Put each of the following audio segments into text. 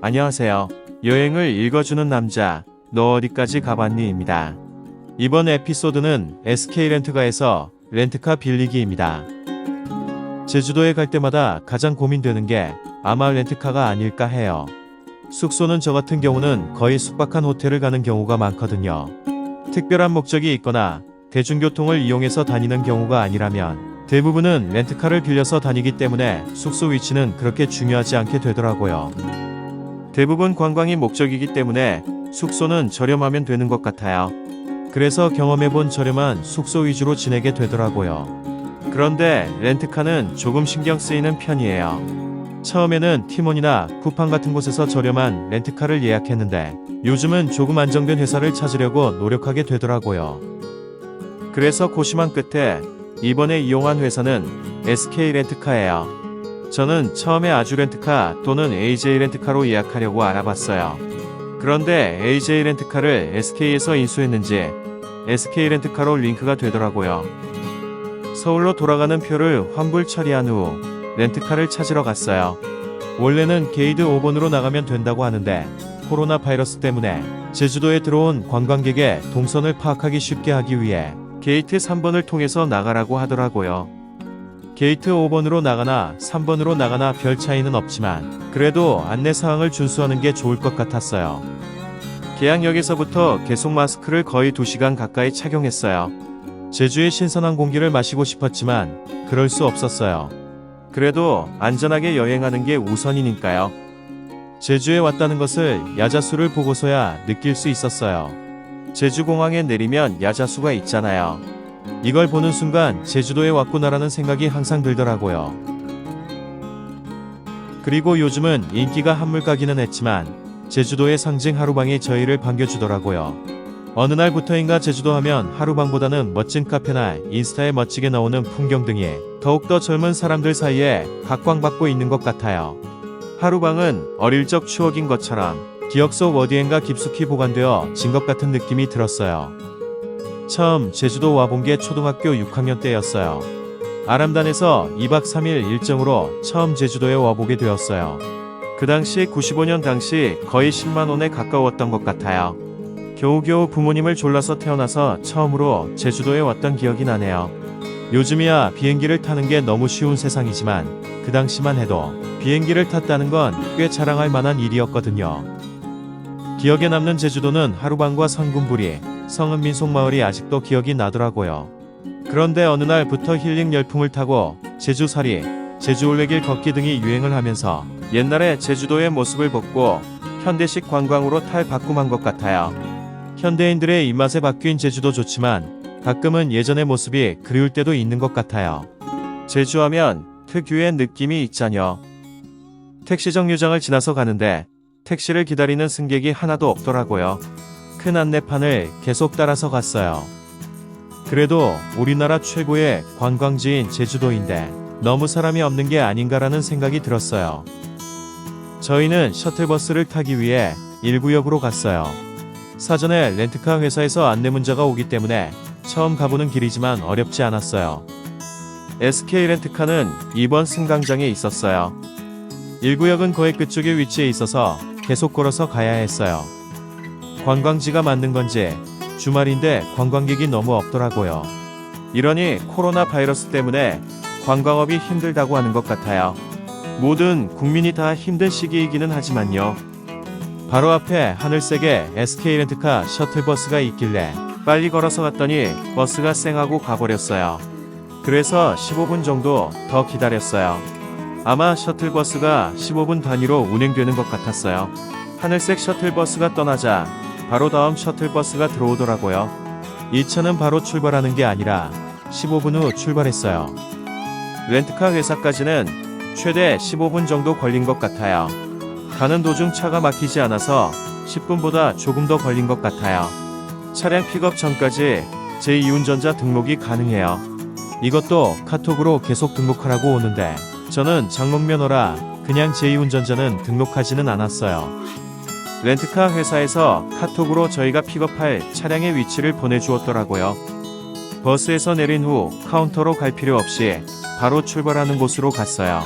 안녕하세요. 여행을 읽어주는 남자, 너 어디까지 가봤니?입니다. 이번 에피소드는 SK렌트카에서 렌트카 빌리기입니다. 제주도에 갈 때마다 가장 고민되는 게 아마 렌트카가 아닐까 해요. 숙소는 저 같은 경우는 거의 숙박한 호텔을 가는 경우가 많거든요. 특별한 목적이 있거나 대중교통을 이용해서 다니는 경우가 아니라면 대부분은 렌트카를 빌려서 다니기 때문에 숙소 위치는 그렇게 중요하지 않게 되더라고요. 대부분 관광이 목적이기 때문에 숙소는 저렴하면 되는 것 같아요. 그래서 경험해본 저렴한 숙소 위주로 지내게 되더라고요. 그런데 렌트카는 조금 신경 쓰이는 편이에요. 처음에는 티몬이나 쿠팡 같은 곳에서 저렴한 렌트카를 예약했는데 요즘은 조금 안정된 회사를 찾으려고 노력하게 되더라고요. 그래서 고심한 끝에 이번에 이용한 회사는 SK렌트카예요. 저는 처음에 아주렌트카 또는 AJ렌트카로 예약하려고 알아봤어요. 그런데 AJ렌트카를 SK에서 인수했는지 SK렌트카로 링크가 되더라고요. 서울로 돌아가는 표를 환불 처리한 후 렌트카를 찾으러 갔어요. 원래는 게이트 5번으로 나가면 된다고 하는데 코로나 바이러스 때문에 제주도에 들어온 관광객의 동선을 파악하기 쉽게 하기 위해 게이트 3번을 통해서 나가라고 하더라고요. 게이트 5번으로 나가나 3번으로 나가나 별 차이는 없지만 그래도 안내사항을 준수하는 게 좋을 것 같았어요. 계양역에서부터 계속 마스크를 거의 2시간 가까이 착용했어요. 제주의 신선한 공기를 마시고 싶었지만 그럴 수 없었어요. 그래도 안전하게 여행하는 게 우선이니까요. 제주에 왔다는 것을 야자수를 보고서야 느낄 수 있었어요. 제주공항에 내리면 야자수가 있잖아요. 이걸 보는 순간 제주도에 왔구나라는 생각이 항상 들더라고요. 그리고 요즘은 인기가 한물가기는 했지만 제주도의 상징 하루방이 저희를 반겨주더라고요. 어느 날부터인가 제주도 하면 하루방보다는 멋진 카페나 인스타에 멋지게 나오는 풍경 등이 더욱더 젊은 사람들 사이에 각광받고 있는 것 같아요. 하루방은 어릴 적 추억인 것처럼 기억 속 어디엔가 깊숙이 보관되어 진 것 같은 느낌이 들었어요. 처음 제주도 와본 게 초등학교 6학년 때였어요. 아람단에서 2박 3일 일정으로 처음 제주도에 와보게 되었어요. 그 당시 95년 당시 거의 10만원에 가까웠던 것 같아요. 겨우겨우 부모님을 졸라서 태어나서 처음으로 제주도에 왔던 기억이 나네요. 요즘이야 비행기를 타는 게 너무 쉬운 세상이지만 그 당시만 해도 비행기를 탔다는 건 꽤 자랑할 만한 일이었거든요. 기억에 남는 제주도는 하루방과 성군부리, 성은 민속마을이 아직도 기억이 나더라고요. 그런데 어느 날부터 힐링 열풍을 타고 제주살이, 제주올레길 걷기 등이 유행을 하면서 옛날에 제주도의 모습을 벗고 현대식 관광으로 탈바꿈한 것 같아요. 현대인들의 입맛에 바뀐 제주도 좋지만 가끔은 예전의 모습이 그리울 때도 있는 것 같아요. 제주하면 특유의 느낌이 있잖요. 택시 정류장을 지나서 가는데 택시를 기다리는 승객이 하나도 없더라고요. 큰 안내판을 계속 따라서 갔어요. 그래도 우리나라 최고의 관광지인 제주도인데 너무 사람이 없는 게 아닌가라는 생각이 들었어요. 저희는 셔틀버스를 타기 위해 1구역으로 갔어요. 사전에 렌트카 회사에서 안내 문자가 오기 때문에 처음 가보는 길이지만 어렵지 않았어요. SK렌트카는 2번 승강장에 있었어요. 1구역은 거의 끝쪽에 위치해 있어서 계속 걸어서 가야 했어요. 관광지가 맞는 건지 주말인데 관광객이 너무 없더라고요. 이러니 코로나 바이러스 때문에 관광업이 힘들다고 하는 것 같아요. 모든 국민이 다 힘든 시기이기는 하지만요. 바로 앞에 하늘색의 SK렌트카 셔틀버스가 있길래 빨리 걸어서 갔더니 버스가 쌩하고 가버렸어요. 그래서 15분 정도 더 기다렸어요. 아마 셔틀버스가 15분 단위로 운행되는 것 같았어요. 하늘색 셔틀버스가 떠나자 바로 다음 셔틀버스가 들어오더라고요. 이 차는 바로 출발하는 게 아니라 15분 후 출발했어요. 렌트카 회사까지는 최대 15분 정도 걸린 것 같아요. 가는 도중 차가 막히지 않아서 10분보다 조금 더 걸린 것 같아요. 차량 픽업 전까지 제2운전자 등록이 가능해요. 이것도 카톡으로 계속 등록하라고 오는데 저는 장롱면허라 그냥 제2운전자는 등록하지는 않았어요. 렌트카 회사에서 카톡으로 저희가 픽업할 차량의 위치를 보내주었더라고요. 버스에서 내린 후 카운터로 갈 필요 없이 바로 출발하는 곳으로 갔어요.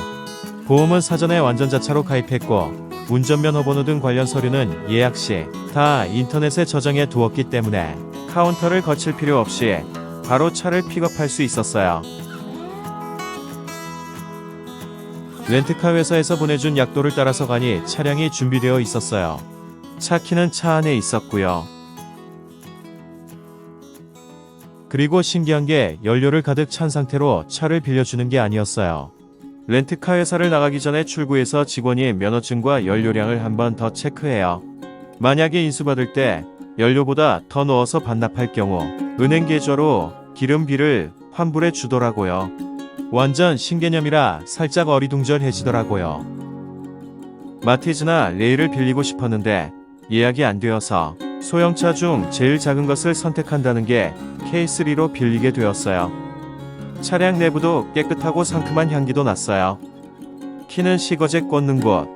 보험은 사전에 완전자차로 가입했고 운전면허 번호 등 관련 서류는 예약 시 다 인터넷에 저장해 두었기 때문에 카운터를 거칠 필요 없이 바로 차를 픽업할 수 있었어요. 렌트카 회사에서 보내준 약도를 따라서 가니 차량이 준비되어 있었어요. 차 키는 차 안에 있었고요. 그리고 신기한 게 연료를 가득 찬 상태로 차를 빌려주는 게 아니었어요. 렌트카 회사를 나가기 전에 출구에서 직원이 면허증과 연료량을 한 번 더 체크해요. 만약에 인수받을 때 연료보다 더 넣어서 반납할 경우 은행 계좌로 기름비를 환불해 주더라고요. 완전 신개념이라 살짝 어리둥절해지더라고요. 마티즈나 레일을 빌리고 싶었는데 예약이 안 되어서 소형차 중 제일 작은 것을 선택한다는 게 K3로 빌리게 되었어요. 차량 내부도 깨끗하고 상큼한 향기도 났어요. 키는 시거제 꽂는 곳,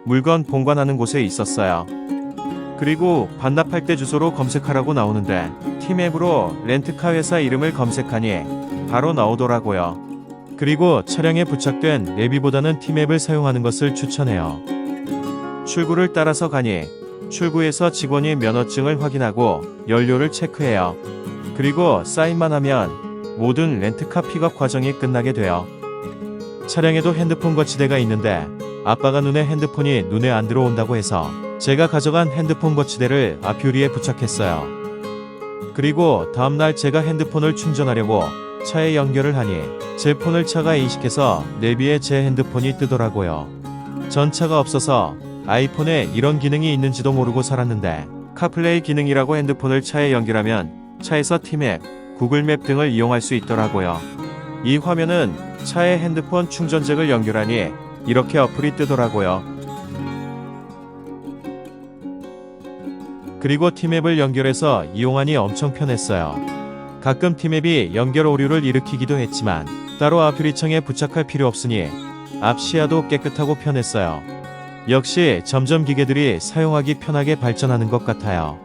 물건 봉관하는 곳에 있었어요. 그리고 반납할 때 주소로 검색하라고 나오는데 티맵으로 렌트카 회사 이름을 검색하니 바로 나오더라고요. 그리고 차량에 부착된 내비보다는 티맵을 사용하는 것을 추천해요. 출구를 따라서 가니 출구에서 직원이 면허증을 확인하고 연료를 체크해요. 그리고 사인만 하면 모든 렌트카 픽업 과정이 끝나게 돼요. 차량에도 핸드폰 거치대가 있는데 아빠가 핸드폰이 눈에 안 들어온다고 해서 제가 가져간 핸드폰 거치대를 앞유리에 부착했어요. 그리고 다음날 제가 핸드폰을 충전하려고 차에 연결을 하니 제 폰을 차가 인식해서 내비에 제 핸드폰이 뜨더라고요. 전 차가 없어서 아이폰에 이런 기능이 있는지도 모르고 살았는데 카플레이 기능이라고 핸드폰을 차에 연결하면 차에서 티맵, 구글맵 등을 이용할 수 있더라고요. 이 화면은 차에 핸드폰 충전잭을 연결하니 이렇게 어플이 뜨더라고요. 그리고 티맵을 연결해서 이용하니 엄청 편했어요. 가끔 티맵이 연결 오류를 일으키기도 했지만 따로 앞유리창에 부착할 필요 없으니 앞 시야도 깨끗하고 편했어요. 역시 점점 기계들이 사용하기 편하게 발전하는 것 같아요.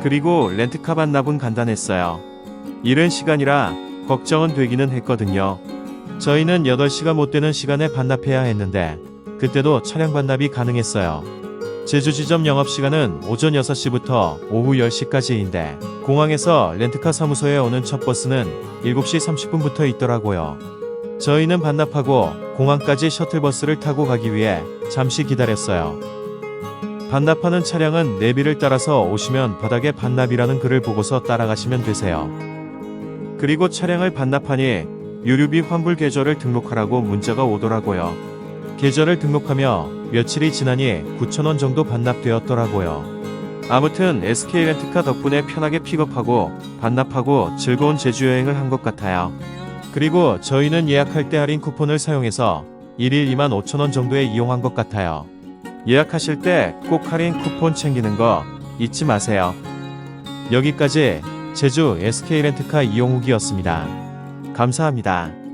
그리고 렌트카 반납은 간단했어요. 이른 시간이라 걱정은 되기는 했거든요. 저희는 8시가 못 되는 시간에 반납해야 했는데 그때도 차량 반납이 가능했어요. 제주 지점 영업시간은 오전 6시부터 오후 10시까지인데 공항에서 렌트카 사무소에 오는 첫 버스는 7시 30분부터 있더라고요. 저희는 반납하고 공항까지 셔틀버스를 타고 가기 위해 잠시 기다렸어요. 반납하는 차량은 내비를 따라서 오시면 바닥에 반납이라는 글을 보고서 따라가시면 되세요. 그리고 차량을 반납하니 유류비 환불 계좌를 등록하라고 문자가 오더라고요. 계좌를 등록하며 며칠이 지나니 9,000원 정도 반납되었더라고요. 아무튼 SK렌트카 덕분에 편하게 픽업하고 반납하고 즐거운 제주 여행을 한 것 같아요. 그리고 저희는 예약할 때 할인 쿠폰을 사용해서 1일 25,000원 정도에 이용한 것 같아요. 예약하실 때 꼭 할인 쿠폰 챙기는 거 잊지 마세요. 여기까지 제주 SK렌트카 이용 후기였습니다. 감사합니다.